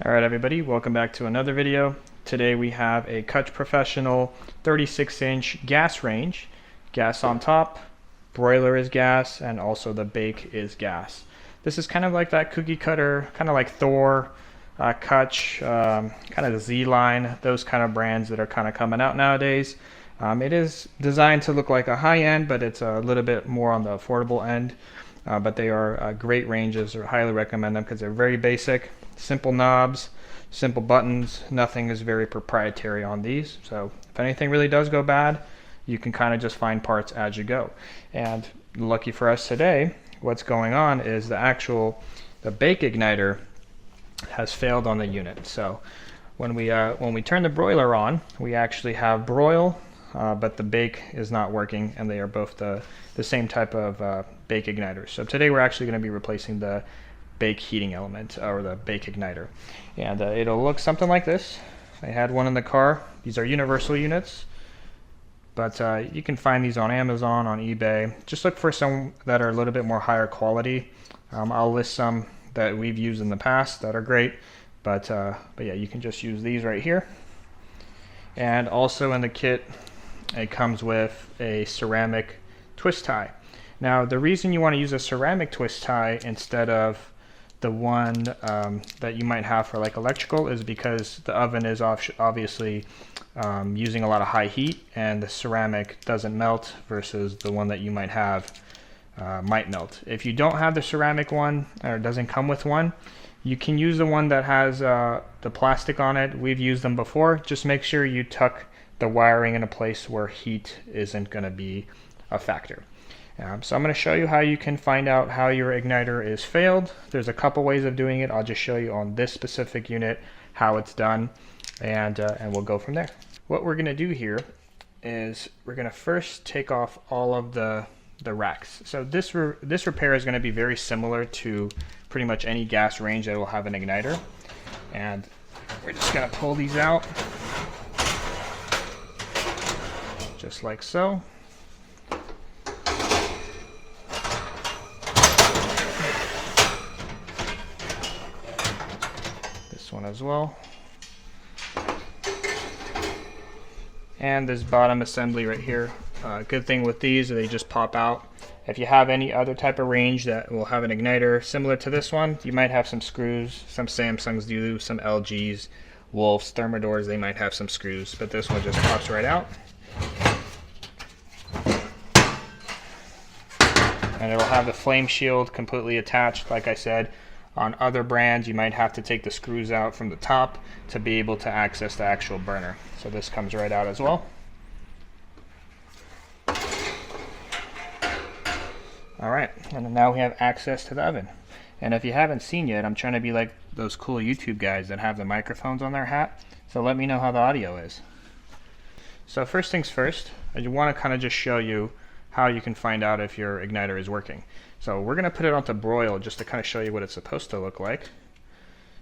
Alright everybody, welcome back to another video. Today we have a Kucht Professional 36-inch gas range. Gas on top, broiler is gas, and also the bake is gas. This is kind of like that cookie cutter, kind of like Thor, Kucht, kind of the Z-line, those kind of brands that are kind of coming out nowadays. It is designed to look like a high-end, but it's a little bit more on the affordable end. But they are great ranges. I highly recommend them because they're very basic. Simple knobs, simple buttons, nothing is very proprietary on these. So if anything really does go bad, you can kind of just find parts as you go. And lucky for us today, what's going on is the bake igniter has failed on the unit. So when we turn the broiler on, we actually have broil, but the bake is not working, and they are both the same type of bake igniters. So today we're actually going to be replacing the bake heating element, or the bake igniter, and it'll look something like this. I had one in the car. These are universal units, but you can find these on Amazon, on eBay. Just look for some that are a little bit more higher quality. I'll list some that we've used in the past that are great, but yeah, you can just use these right here. And also in the kit, it comes with a ceramic twist tie. Now the reason you want to use a ceramic twist tie instead of the one that you might have for like electrical is because the oven is obviously using a lot of high heat, and the ceramic doesn't melt versus the one that you might have might melt. If you don't have the ceramic one, or doesn't come with one, you can use the one that has the plastic on it. We've used them before. Just make sure you tuck the wiring in a place where heat isn't going to be a factor. So I'm going to show you how you can find out how your igniter is failed. There's a couple ways of doing it. I'll just show you on this specific unit how it's done, and we'll go from there. What we're going to do here is we're going to first take off all of the racks. So this repair is going to be very similar to pretty much any gas range that will have an igniter, and we're just going to pull these out just like so. One as well, and this bottom assembly right here. Good thing with these is they just pop out. If you have any other type of range that will have an igniter similar to this one, you might have some screws. Some Samsungs do, some LGs, Wolfs, Thermadors, they might have some screws, but this one just pops right out. And it'll have the flame shield completely attached. Like I said, on other brands, you might have to take the screws out from the top to be able to access the actual burner. So this comes right out as well. Alright, and now we have access to the oven. And if you haven't seen yet, I'm trying to be like those cool YouTube guys that have the microphones on their hat. So let me know how the audio is. So first things first, I want to kind of just show you how you can find out if your igniter is working. So we're going to put it onto broil just to kind of show you what it's supposed to look like.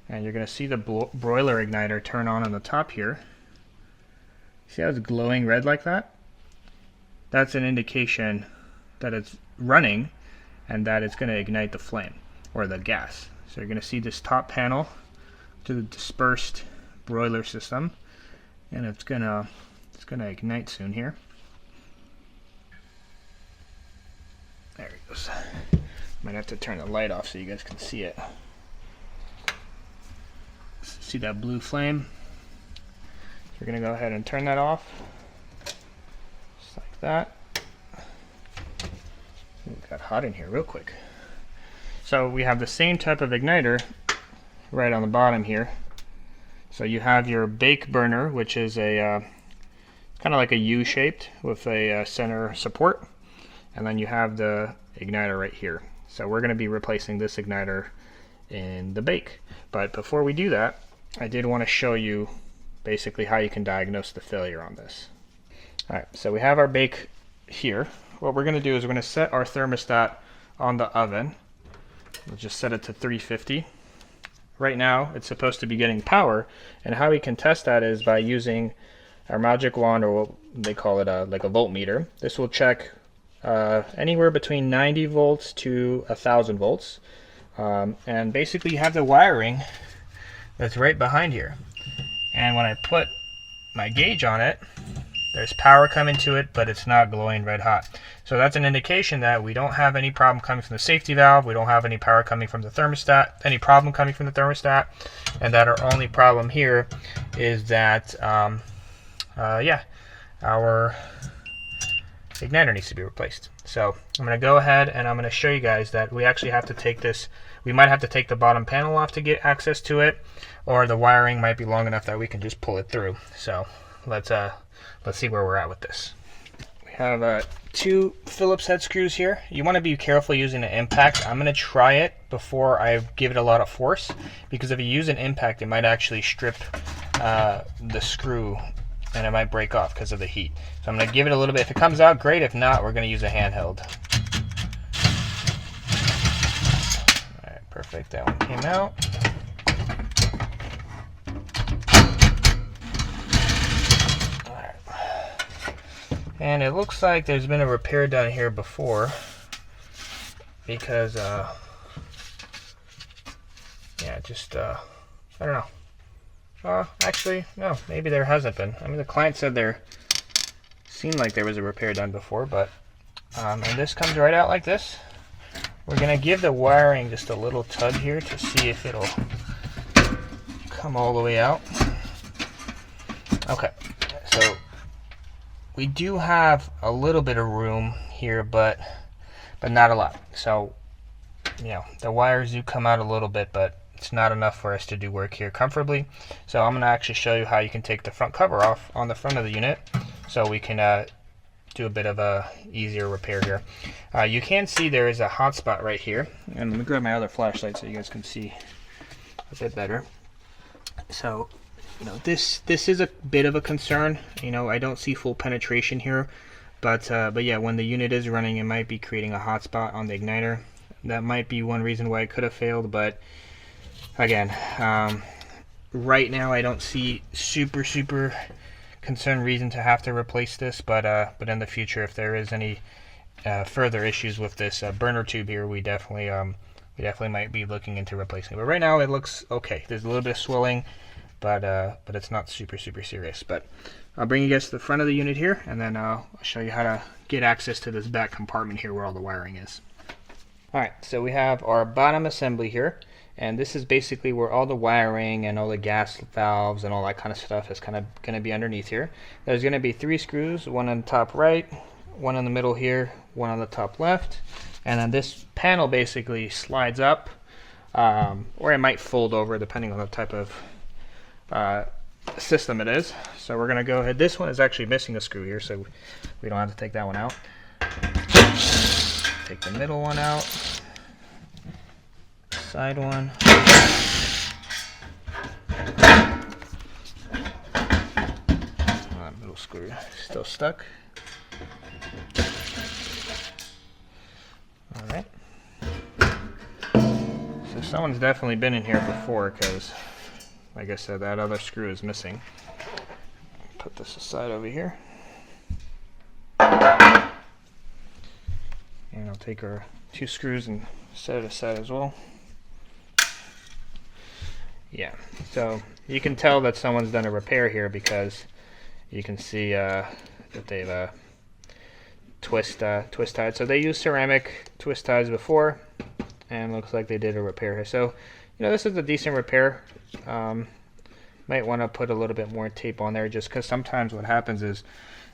And you're going to see the broiler igniter turn on the top here. See how it's glowing red like that? That's an indication that it's running and that it's going to ignite the flame or the gas. So you're going to see this top panel to the dispersed broiler system, and it's going to ignite soon here. There it goes. Might have to turn the light off so you guys can see it. See that blue flame? So we're going to go ahead and turn that off. Just like that. It got hot in here real quick. So we have the same type of igniter right on the bottom here. So you have your bake burner, which is a kind of like a U-shaped with a center support. And then you have the igniter right here. So we're going to be replacing this igniter in the bake. But before we do that, I did want to show you basically how you can diagnose the failure on this. Alright, so we have our bake here. What we're going to do is we're going to set our thermostat on the oven. We'll just set it to 350. Right now it's supposed to be getting power, and how we can test that is by using our magic wand, or what they call it like a voltmeter. This will check anywhere between 90 volts to 1000 volts, and basically you have the wiring that's right behind here. And when I put my gauge on it, there's power coming to it, but it's not glowing red hot. So that's an indication that we don't have any problem coming from the safety valve, we don't have any power coming from the thermostat, any problem coming from the thermostat, and that our only problem here is that, our igniter needs to be replaced. So I'm going to go ahead and I'm going to show you guys that we actually have to take this, we might have to take the bottom panel off to get access to it, or the wiring might be long enough that we can just pull it through. So let's see where we're at with this. We have 2 Phillips head screws here. You want to be careful using an impact. I'm going to try it before I give it a lot of force, because if you use an impact, it might actually strip the screw and it might break off because of the heat. So I'm going to give it a little bit. If it comes out, great. If not, we're going to use a handheld. All right, perfect. That one came out. And it looks like there's been a repair done here before, because I don't know. Actually, no, maybe there hasn't been. I mean, the client said there seemed like there was a repair done before, but and this comes right out like this. We're gonna give the wiring just a little tug here to see if it'll come all the way out. Okay, so we do have a little bit of room here, but not a lot. So, you know, the wires do come out a little bit, but it's not enough for us to do work here comfortably. So I'm going to actually show you how you can take the front cover off on the front of the unit, so we can do a bit of a easier repair here. You can see there is a hot spot right here, and let me grab my other flashlight so you guys can see a bit better. So, you know, this is a bit of a concern. You know, I don't see full penetration here, but yeah, when the unit is running, it might be creating a hot spot on the igniter. That might be one reason why it could have failed, but again, right now I don't see super concerned reason to have to replace this, but in the future, if there is any further issues with this burner tube here, we definitely might be looking into replacing it. But right now it looks okay. There's a little bit of swelling, but it's not super serious. But I'll bring you guys to the front of the unit here, and then I'll show you how to get access to this back compartment here where all the wiring is. Alright, so we have our bottom assembly here, and this is basically where all the wiring and all the gas valves and all that kind of stuff is kind of going to be underneath here. There's going to be 3 screws, one on the top right, one in the middle here, one on the top left, and then this panel basically slides up, or it might fold over depending on the type of system it is. So we're going to go ahead. This one is actually missing a screw here, so we don't have to take that one out. Take the middle one out, side one. That middle screw still stuck. Alright. So someone's definitely been in here before, because like I said, that other screw is missing. Put this aside over here. And I'll take our 2 screws and set it aside as well. Yeah, so you can tell that someone's done a repair here, because you can see that they've twist tied. So they used ceramic twist ties before, and looks like they did a repair here. So, you know, this is a decent repair. Might want to put a little bit more tape on there, just because sometimes what happens is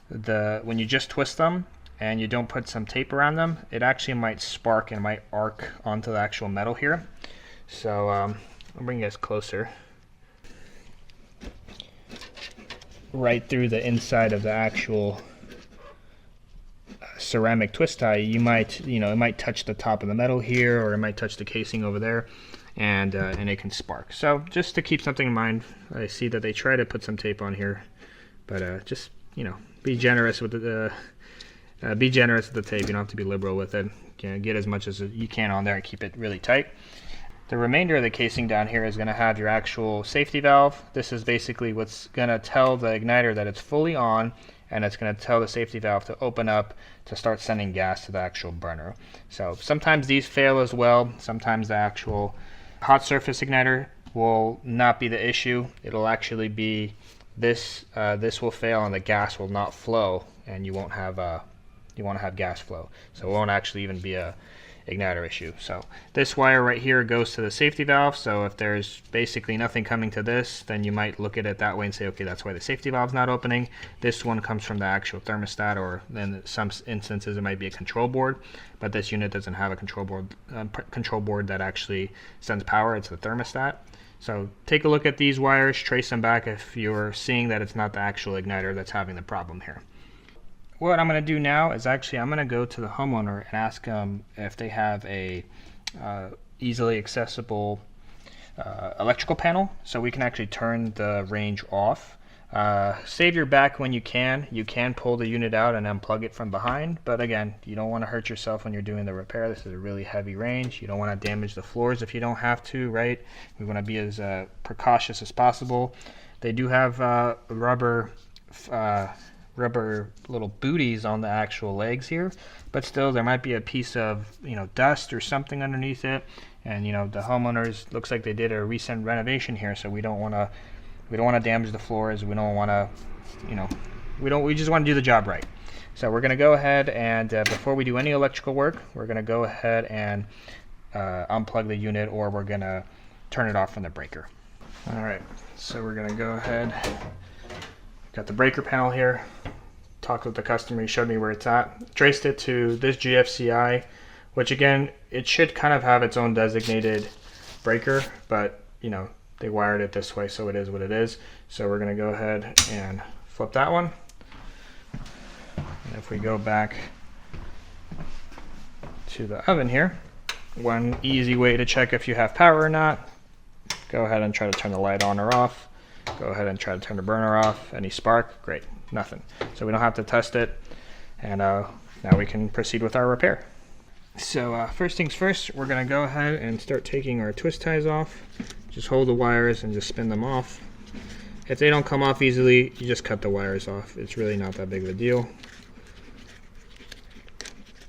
when you just twist them and you don't put some tape around them, it actually might spark and might arc onto the actual metal here. So I'll bring you guys closer. Right through the inside of the actual ceramic twist tie, you might, you know, it might touch the top of the metal here, or it might touch the casing over there, and it can spark. So just to keep something in mind, I see that they try to put some tape on here, but just, you know, be generous with the tape. You don't have to be liberal with it. You know, get as much as you can on there and keep it really tight. The remainder of the casing down here is going to have your actual safety valve. This is basically what's going to tell the igniter that it's fully on, and it's going to tell the safety valve to open up to start sending gas to the actual burner. So sometimes these fail as well. Sometimes the actual hot surface igniter will not be the issue. It'll actually be this this will fail and the gas will not flow, and you won't have gas flow. So it won't actually even be a igniter issue. So this wire right here goes to the safety valve. So if there's basically nothing coming to this, then you might look at it that way and say, okay, that's why the safety valve's not opening. This one comes from the actual thermostat, or then in some instances it might be a control board, but this unit doesn't have a control board that actually sends power. It's the thermostat. So take a look at these wires, trace them back if you're seeing that it's not the actual igniter that's having the problem here. What I'm going to do now is actually I'm going to go to the homeowner and ask them if they have a easily accessible electrical panel, so we can actually turn the range off. Save your back when you can. You can pull the unit out and unplug it from behind, but again, you don't want to hurt yourself when you're doing the repair. This is a really heavy range. You don't want to damage the floors if you don't have to, right? We want to be as precautious as possible. They do have rubber little booties on the actual legs here, but still there might be a piece of dust or something underneath it, and the homeowners looks like they did a recent renovation here, so we don't want to damage the floors. We don't want to we just want to do the job right. So we're going to go ahead and before we do any electrical work, we're going to go ahead and unplug the unit, or we're going to turn it off from the breaker. Alright, so we're going to go ahead. Got the breaker panel here. Talked with the customer, he showed me where it's at. Traced it to this GFCI, which again, it should kind of have its own designated breaker, but they wired it this way, so it is what it is. So we're going to go ahead and flip that one. And if we go back to the oven here, one easy way to check if you have power or not, go ahead and try to turn the light on or off. Go ahead and try to turn the burner off. Any spark? Great. Nothing. So we don't have to test it. And now we can proceed with our repair. So first things first, we're going to go ahead and start taking our twist ties off. Just hold the wires and just spin them off. If they don't come off easily, you just cut the wires off. It's really not that big of a deal.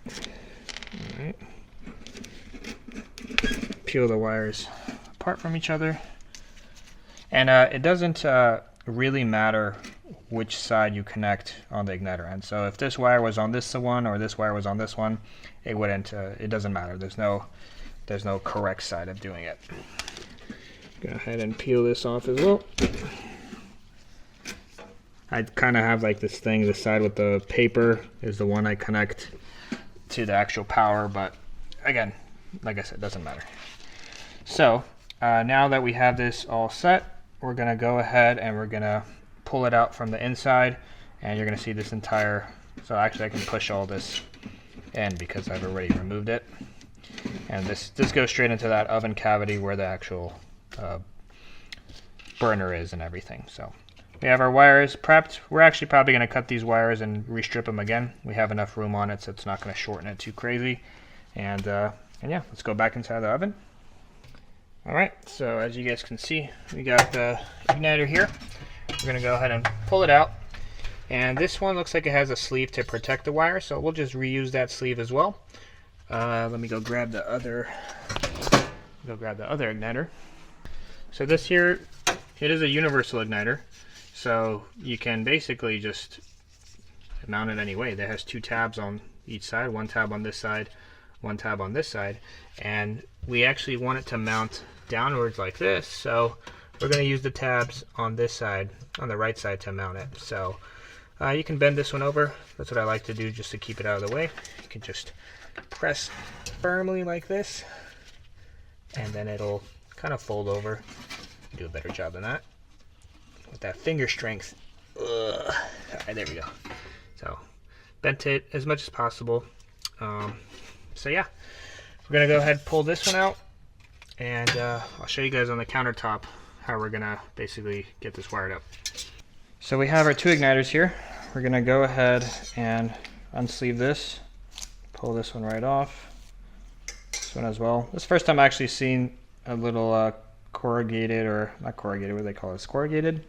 All right. Peel the wires apart from each other. And it doesn't really matter which side you connect on the igniter end. So if this wire was on this one or this wire was on this one, it wouldn't. It doesn't matter. There's no correct side of doing it. Go ahead and peel this off as well. I kind of have like this thing. The side with the paper is the one I connect to the actual power, but again, like I said, it doesn't matter. So now that we have this all set, we're going to go ahead and we're going to pull it out from the inside, and you're going to see this entire, so actually I can push all this in because I've already removed it, and this goes straight into that oven cavity where the actual burner is and everything. So we have our wires prepped. We're actually probably going to cut these wires and restrip them again. We have enough room on it so it's not going to shorten it too crazy, and yeah, let's go back inside the oven. Alright, so as you guys can see, we got the igniter here. We're going to go ahead and pull it out. And this one looks like it has a sleeve to protect the wire, so we'll just reuse that sleeve as well. Let me go grab the other igniter. So this here, it is a universal igniter, so you can basically just mount it any way. It has two tabs on each side, one tab on this side, one tab on this side, and we actually want it to mount downwards like this, so we're going to use the tabs on this side, on the right side, to mount it. So you can bend this one over. That's what I like to do just to keep it out of the way. You can just press firmly like this, and then it'll kind of fold over. Do a better job than that with that finger strength. All right, there we go. So bent it as much as possible. So yeah, we're gonna go ahead and pull this one out, and I'll show you guys on the countertop how we're gonna basically get this wired up. So we have our two igniters here. We're gonna go ahead and unsleeve this, pull this one right off, this one as well. This is the first time I actually seen a little corrugated, or not corrugated, what do they call it, corrugated?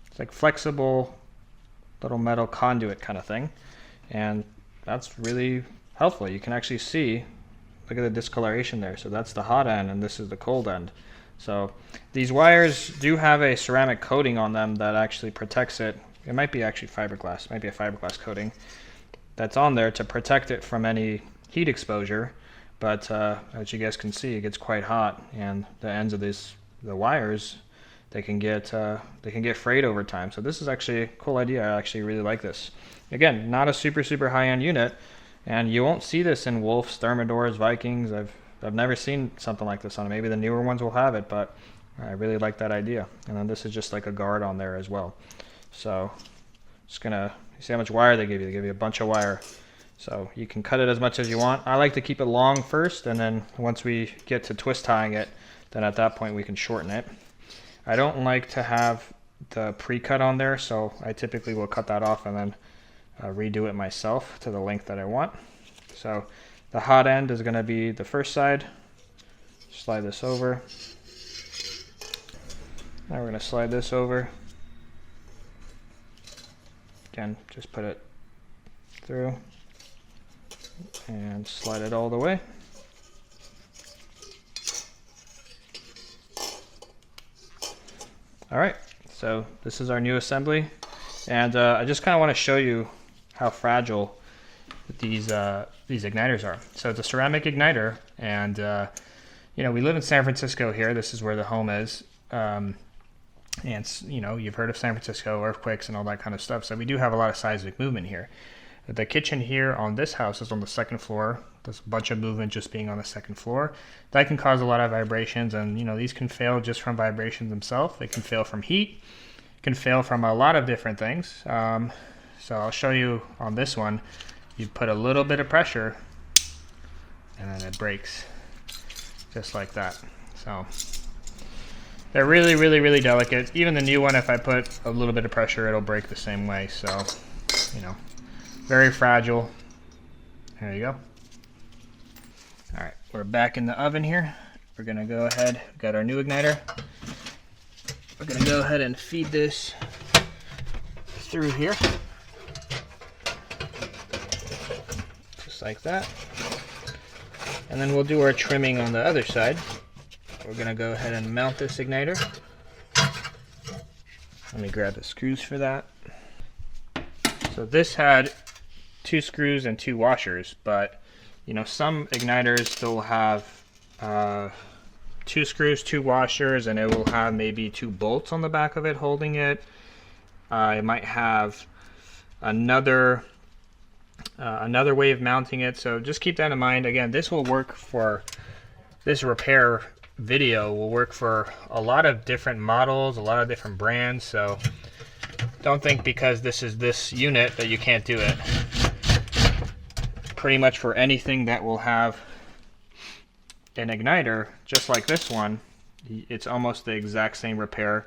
It's like flexible little metal conduit kind of thing, and that's really helpful. You can actually see, look at the discoloration there. So that's the hot end and this is the cold end. So these wires do have a ceramic coating on them that actually protects it. It might be actually fiberglass, might be a fiberglass coating that's on there to protect it from any heat exposure. But as you guys can see, it gets quite hot, and the ends of the wires, they can get frayed over time. So this is actually a cool idea. I actually really like this. Again, not a super high-end unit, and you won't see this in Wolf's, Thermadors, Vikings. I've never seen something like this on it. Maybe the newer ones will have it, but I really like that idea. And then this is just like a guard on there as well. So just gonna see how much wire they give you. They give you a bunch of wire. So you can cut it as much as you want. I like to keep it long first, and then once we get to twist tying it, then at that point we can shorten it. I don't like to have the pre-cut on there, so I typically will cut that off and then redo it myself to the length that I want. So the hot end is going to be the first side. Slide this over. Now we're going to slide this over. Again, just put it through and slide it all the way. All right, so this is our new assembly, and I just kind of want to show you how fragile these igniters are. So it's a ceramic igniter, and you know, we live in San Francisco here. This is where the home is, and you know, you've heard of San Francisco, earthquakes and all that kind of stuff. So we do have a lot of seismic movement here. The kitchen here on this house is on the second floor. There's a bunch of movement just being on the second floor. That can cause a lot of vibrations, and you know, these can fail just from vibrations themselves. They can fail from heat, can fail from a lot of different things. So I'll show you on this one. You put a little bit of pressure and then it breaks just like that. So they're really delicate. Even the new one, if I put a little bit of pressure, it'll break the same way. So, you know, very fragile. There you go. All right, we're back in the oven here. We're gonna go ahead, got our new igniter. We're gonna go ahead and feed this through here. Just like that. And then we'll do our trimming on the other side. We're gonna go ahead and mount this igniter. Let me grab the screws for that. So this had 2 screws and 2 washers, but you know, some igniters, they'll have 2 screws, 2 washers, and it will have maybe 2 bolts on the back of it holding it. It might have another way of mounting it, so just keep that in mind. Again, this will work for, this repair video will work for a lot of different models, a lot of different brands, so don't think because this is this unit that you can't do it. Pretty much for anything that will have an igniter, just like this one, it's almost the exact same repair.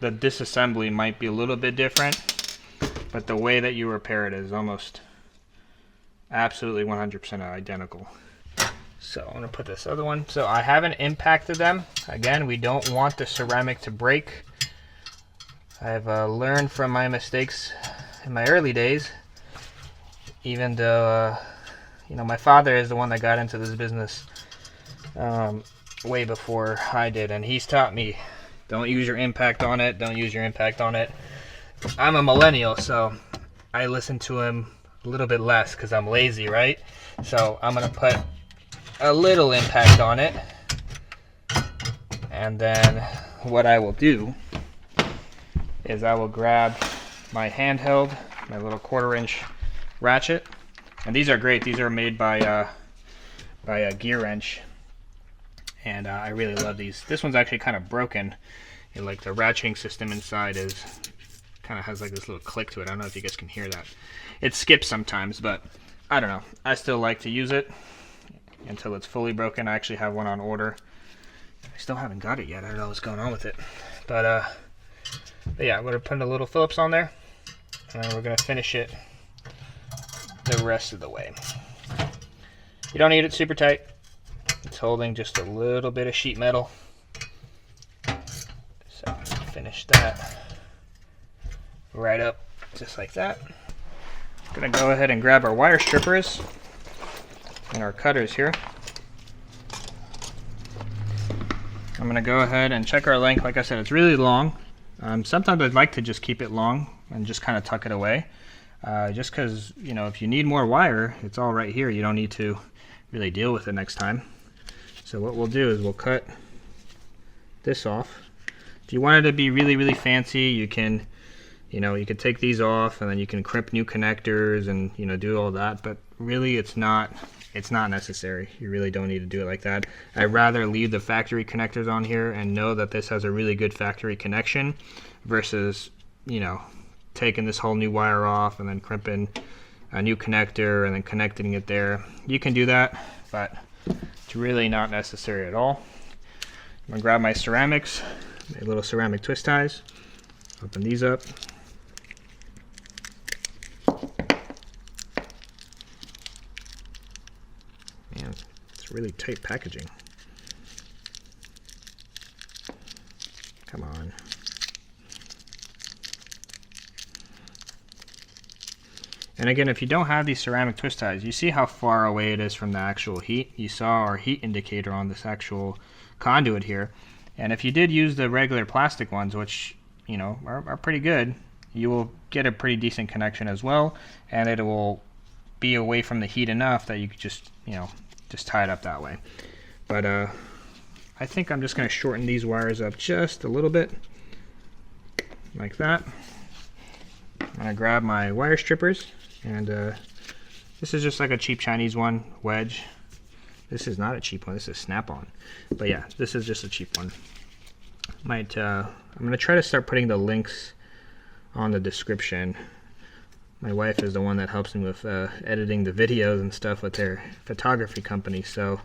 The disassembly might be a little bit different, but the way that you repair it is almost absolutely 100% identical. So I'm going to put this other one. So I haven't impacted them. Again, we don't want the ceramic to break. I've learned from my mistakes in my early days, even though you know, my father is the one that got into this business way before I did, and he's taught me, don't use your impact on it, don't use your impact on it. I'm a millennial, so I listen to him a little bit less because I'm lazy, right? So I'm gonna put a little impact on it, and then what I will do is I will grab my handheld, my little 1/4-inch ratchet, and these are great. These are made by a Gear Wrench, and I really love these. This one's actually kind of broken. Like the ratcheting system inside is kind of has like this little click to it. I don't know if you guys can hear that. It skips sometimes, but I don't know. I still like to use it until it's fully broken. I actually have one on order. I still haven't got it yet. I don't know what's going on with it, but yeah, we're gonna put a little Phillips on there, and then we're gonna finish it the rest of the way. You don't need it super tight. It's holding just a little bit of sheet metal. So finish that right up just like that. I'm gonna go ahead and grab our wire strippers and our cutters here. I'm going to go ahead and check our length. Like I said, it's really long. Sometimes I'd like to just keep it long and just kind of tuck it away. Just because, you know, if you need more wire, it's all right here. You don't need to really deal with it next time. So what we'll do is we'll cut this off. If you want it to be really, really fancy, you can, you know, you could take these off and then you can crimp new connectors and, you know, do all that. But really, it's not necessary. You really don't need to do it like that. I'd rather leave the factory connectors on here and know that this has a really good factory connection versus, you know, taking this whole new wire off and then crimping a new connector and then connecting it there. You can do that, but it's really not necessary at all. I'm gonna grab my ceramics, my little ceramic twist ties, open these up. Man, it's really tight packaging. Come on. And again, if you don't have these ceramic twist ties, you see how far away it is from the actual heat. You saw our heat indicator on this actual conduit here. And if you did use the regular plastic ones, which, you know, are pretty good, you will get a pretty decent connection as well. And it will be away from the heat enough that you could just, you know, just tie it up that way. But I think I'm just going to shorten these wires up just a little bit, like that. I'm going to grab my wire strippers. And this is just like a cheap Chinese one, wedge. This is not a cheap one, this is Snap-on. But yeah, this is just a cheap one. I'm gonna try to start putting the links on the description. My wife is the one that helps me with editing the videos and stuff with their photography company, so,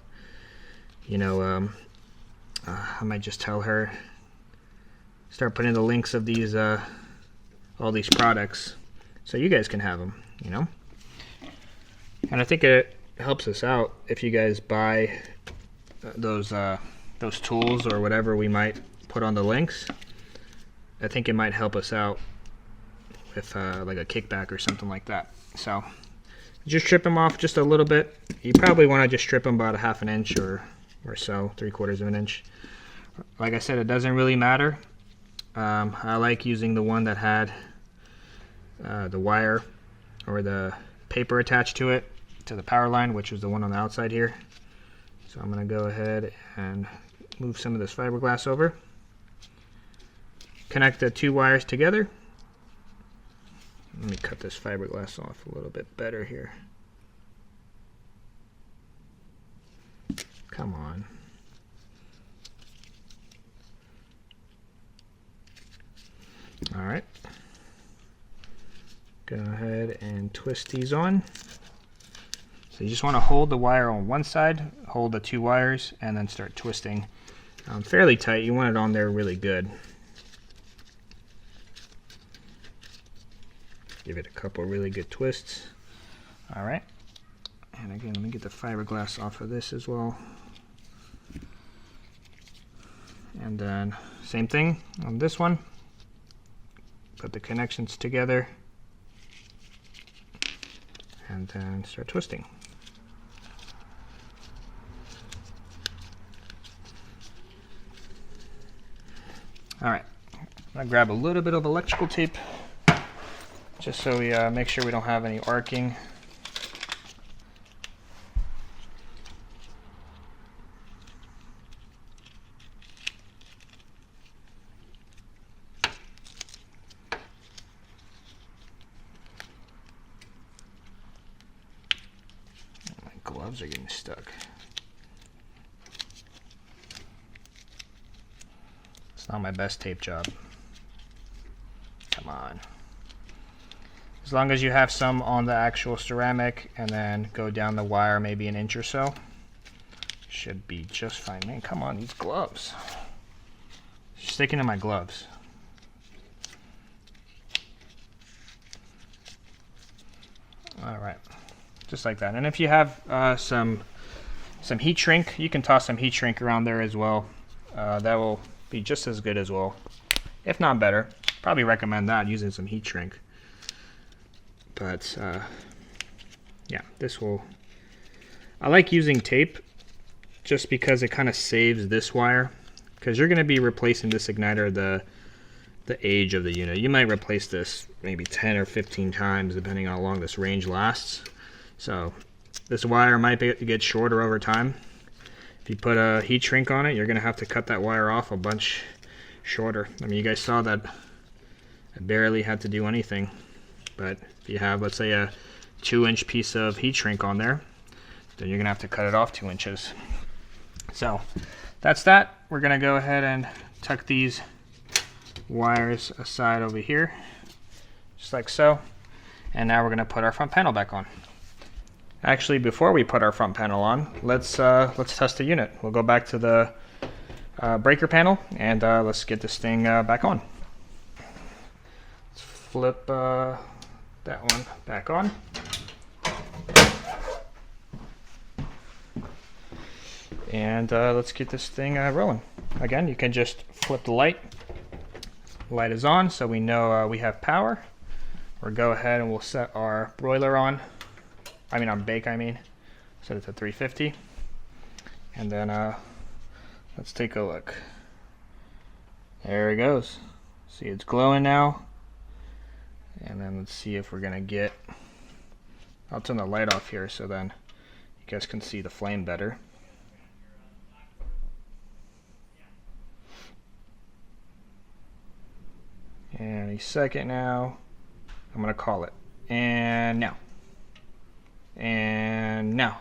you know, I might just tell her, start putting the links of these, all these products, so you guys can have them, you know. And I think it helps us out if you guys buy those tools or whatever we might put on the links. I think it might help us out with like a kickback or something like that. So just strip them off just a little bit. You probably want to just strip them about a half an inch or so, 3/4 of an inch. Like I said, it doesn't really matter. I like using the one that had the wire or the paper attached to it, to the power line, which is the one on the outside here. So I'm going to go ahead and move some of this fiberglass over. Connect the two wires together. Let me cut this fiberglass off a little bit better here. Come on. All right. Go ahead and twist these on. So you just want to hold the wire on one side, hold the two wires, and then start twisting fairly tight. You want it on there really good. Give it a couple really good twists. All right. And again, let me get the fiberglass off of this as well. And then same thing on this one. Put the connections together and then start twisting. All right, I'm gonna grab a little bit of electrical tape just so we make sure we don't have any arcing. My gloves are getting stuck. It's not my best tape job. Come on. As long as you have some on the actual ceramic and then go down the wire maybe an inch or so, should be just fine. Man, come on, these gloves. Sticking to my gloves. All right, just like that. And if you have some heat shrink, you can toss some heat shrink around there as well. That will be just as good as well, if not better. Probably recommend that, using some heat shrink. But yeah, this will, I like using tape just because it kind of saves this wire because you're going to be replacing this igniter the age of the unit. You might replace this maybe 10 or 15 times depending on how long this range lasts. So this wire might get shorter over time. If you put a heat shrink on it, you're going to have to cut that wire off a bunch shorter. I mean, you guys saw that I barely had to do anything. But if you have, let's say, a 2-inch piece of heat shrink on there, then you're going to have to cut it off 2 inches. So that's that. We're going to go ahead and tuck these wires aside over here, just like so. And now we're going to put our front panel back on. Actually, before we put our front panel on, let's test the unit. We'll go back to the breaker panel and let's get this thing back on. Let's flip that one back on. And let's get this thing rolling. Again, you can just flip the light. Light is on, so we know we have power. Or go ahead and we'll set our broiler on. On bake, set it to 350. And then let's take a look. There it goes. See, it's glowing now. And then let's see if we're gonna get, I'll turn the light off here so then you guys can see the flame better. And a second now, I'm gonna call it. And now. And now.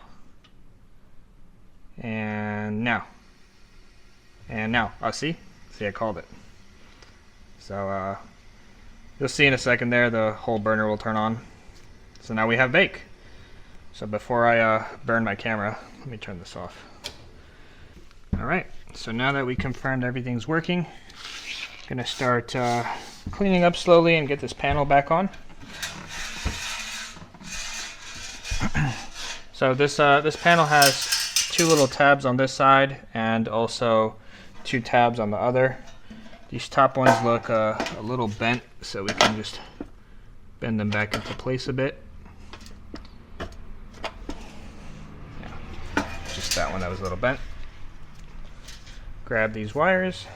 And now. And now. Oh, see, I called it. So you'll see in a second there, the whole burner will turn on. So now we have bake. So before I burn my camera, let me turn this off. Alright, so now that we confirmed everything's working, I'm gonna start cleaning up slowly and get this panel back on. So this panel has 2 little tabs on this side and also 2 tabs on the other. These top ones look a little bent, so we can just bend them back into place a bit. Yeah, just that one that was a little bent. Grab these wires.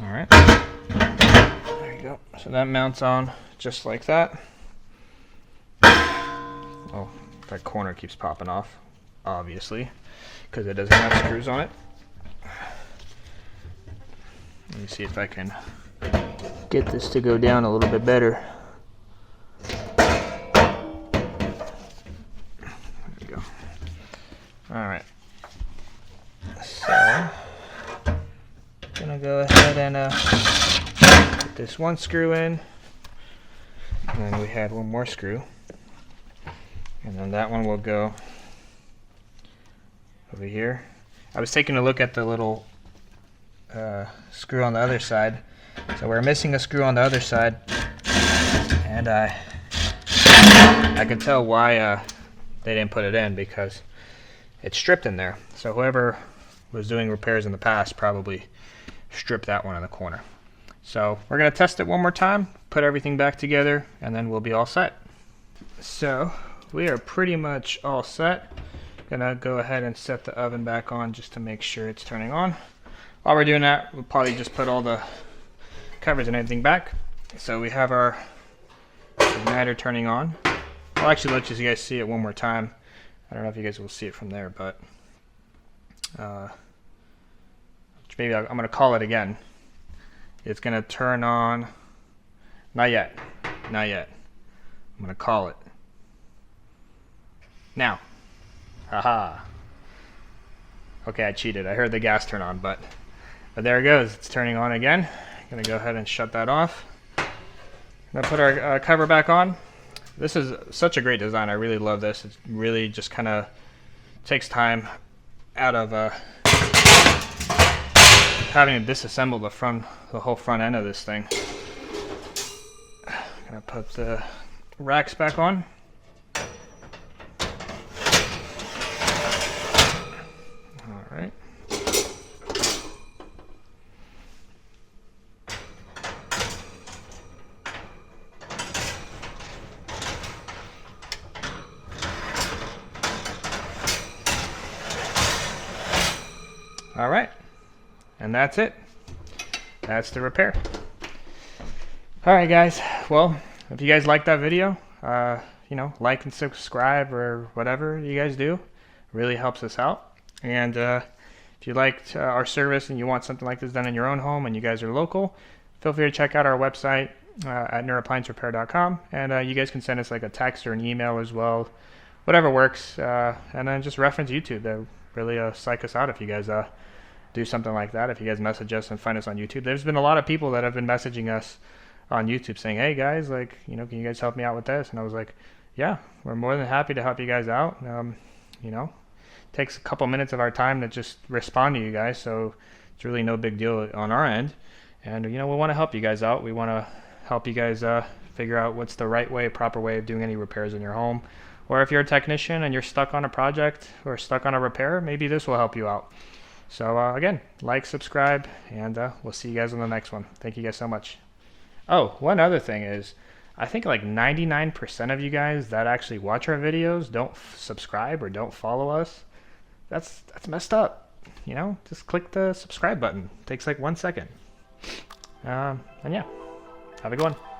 Alright, there you go. So that mounts on just like that. Oh, that corner keeps popping off, obviously, because it doesn't have screws on it. Let me see if I can get this to go down a little bit better. There we go. Alright. So, I'm gonna go ahead and put this one screw in. And then we had one more screw. And then that one will go over here. I was taking a look at the little screw on the other side. So we're missing a screw on the other side. And I could tell why they didn't put it in, because it's stripped in there. So whoever was doing repairs in the past probably stripped that one in the corner. So we're going to test it one more time, put everything back together, and then we'll be all set. So we are pretty much all set. Gonna go ahead and set the oven back on just to make sure it's turning on. While we're doing that, we'll probably just put all the covers and everything back. So we have our igniter turning on. I'll actually let you guys see it one more time. I don't know if you guys will see it from there, but maybe I'm gonna call it again. It's gonna turn on. Not yet. Not yet. I'm gonna call it. Now. Haha. Okay, I cheated. I heard the gas turn on, but there it goes. It's turning on again. I'm gonna go ahead and shut that off. I'm gonna put our cover back on. This is such a great design. I really love this. It really just kind of takes time out of having to disassemble the whole front end of this thing. I'm gonna put the racks back on. Alright. All right, and that's it. That's the repair. All right, guys. Well, if you guys like that video, you know, like and subscribe or whatever you guys do. It really helps us out. And if you liked our service and you want something like this done in your own home and you guys are local, feel free to check out our website at nerdappliancerepair.com, and you guys can send us like a text or an email as well, whatever works, and then just reference YouTube. That really psych us out if you guys do something like that. If you guys message us and find us on YouTube, there's been a lot of people that have been messaging us on YouTube saying, hey guys, like, you know, can you guys help me out with this? And I was like, yeah, we're more than happy to help you guys out. You know, takes a couple minutes of our time to just respond to you guys, so it's really no big deal on our end. And you know, we want to help you guys out. We want to help you guys figure out what's the right way, proper way of doing any repairs in your home. Or if you're a technician and you're stuck on a project or stuck on a repair, maybe this will help you out. So again, like, subscribe, and we'll see you guys on the next one. Thank you guys so much. Oh, one other thing is, I think like 99% of you guys that actually watch our videos don't subscribe or don't follow us. That's messed up. You know, just click the subscribe button. It takes like 1 second. And yeah, have a good one.